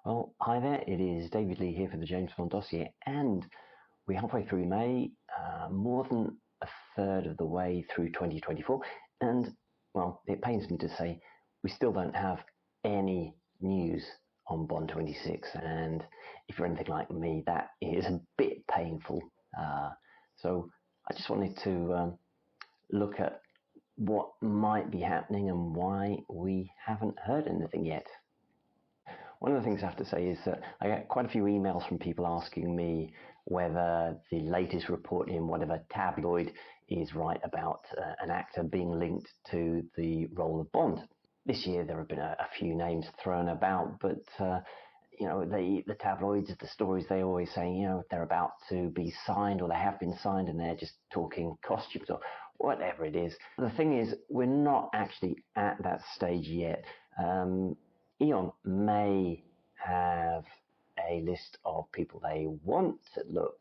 Well, hi there. It is David Lee here for the James Bond dossier, and we're halfway through May, more than a third of the way through 2024, and, well, it pains me to say we still don't have any news on Bond 26, and if you're anything like me, that is a bit painful. So I just wanted to look at what might be happening and why we haven't heard anything yet. One of the things I have to say is that I get quite a few emails from people asking me whether the latest report in whatever tabloid is right about an actor being linked to the role of Bond. This year there have been a few names thrown about, but the tabloids, the stories, they always say, they're about to be signed or they have been signed and they're just talking costumes or whatever it is. The thing is, we're not actually at that stage yet. Eon may have a list of people they want to look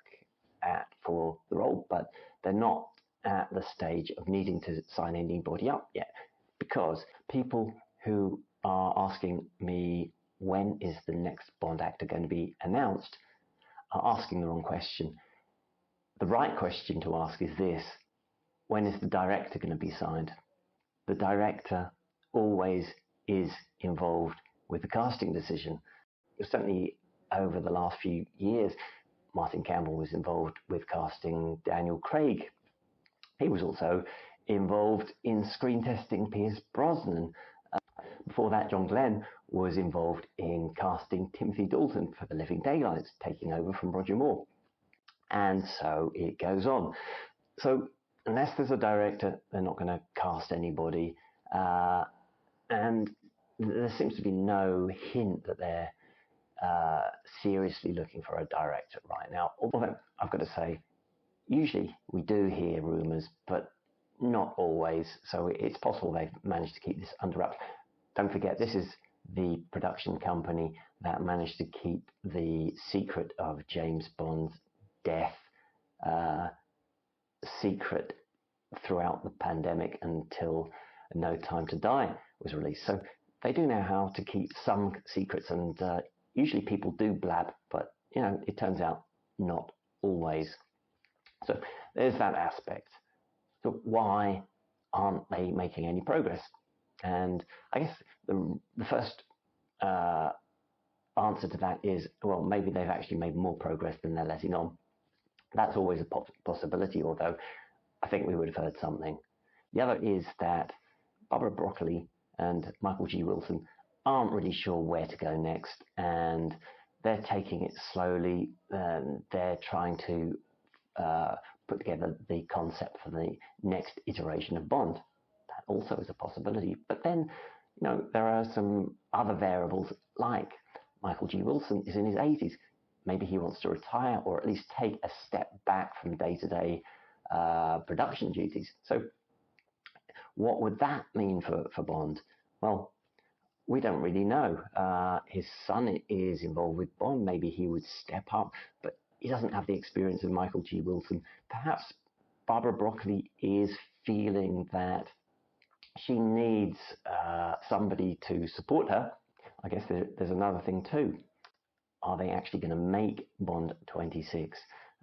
at for the role, but they're not at the stage of needing to sign anybody up yet, because people who are asking me when is the next Bond actor going to be announced are asking the wrong question. The right question to ask is this: when is the director going to be signed? The director always is involved with the casting decision. Certainly over the last few years, Martin Campbell was involved with casting Daniel Craig. He was also involved in screen testing Pierce Brosnan. Before that, John Glenn was involved in casting Timothy Dalton for The Living Daylights, taking over from Roger Moore. And so it goes on. So unless there's a director, they're not going to cast anybody. And there seems to be no hint that they're seriously looking for a director right now. Although I've got to say, usually we do hear rumours, but not always. So it's possible they've managed to keep this under wraps. Don't forget, this is the production company that managed to keep the secret of James Bond's death secret throughout the pandemic until No Time to Die was released. So they do know how to keep some secrets, and usually people do blab, but it turns out not always. So there's that aspect. So why aren't they making any progress? And I guess the first answer to that is, well, maybe they've actually made more progress than they're letting on. That's always a possibility, although I think we would have heard something. The other is that Barbara Broccoli and Michael G. Wilson aren't really sure where to go next, and they're taking it slowly. They're trying to put together the concept for the next iteration of Bond. That also is a possibility. But then, there are some other variables, like Michael G. Wilson is in his 80s. Maybe he wants to retire or at least take a step back from day-to-day production duties. So what would that mean for Bond? Well, we don't really know. His son is involved with Bond. Maybe he would step up, but he doesn't have the experience of Michael G. Wilson. Perhaps Barbara Broccoli is feeling that she needs somebody to support her. I guess there's another thing too. Are they actually going to make Bond 26?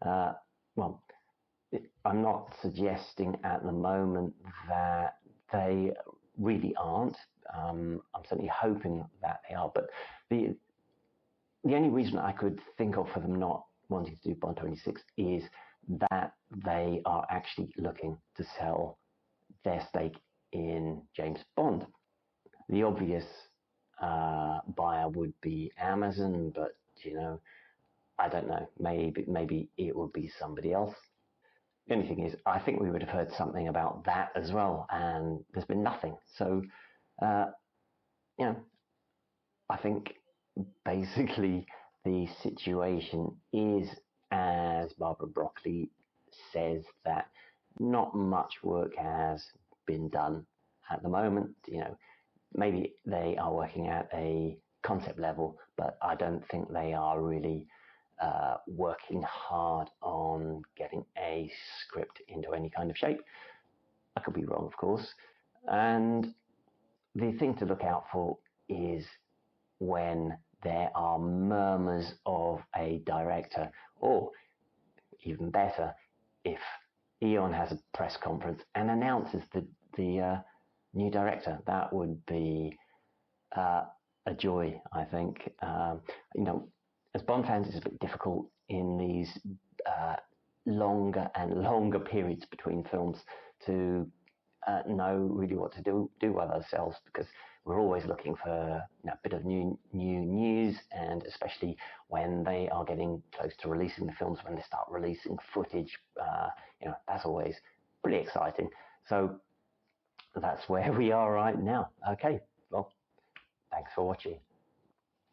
Well, I'm not suggesting at the moment that they really aren't. I'm certainly hoping that they are. But the only reason I could think of for them not wanting to do Bond 26 is that they are actually looking to sell their stake in James Bond. The obvious buyer would be Amazon, but I don't know. Maybe it would be somebody else. The only thing is, I think we would have heard something about that as well, and there's been nothing. So, I think basically the situation is, as Barbara Broccoli says, that not much work has been done at the moment. Maybe they are working at a concept level, but I don't think they are really working hard on getting a script into any kind of shape. I could be wrong, of course. And the thing to look out for is when there are murmurs of a director, or even better, if Eon has a press conference and announces the new director, that would be a joy, I think. As Bond fans, it's a bit difficult in these longer and longer periods between films to know really what to do with ourselves, because we're always looking for a bit of new news, and especially when they are getting close to releasing the films, when they start releasing footage, that's always pretty exciting. So that's where we are right now. Okay, well, thanks for watching.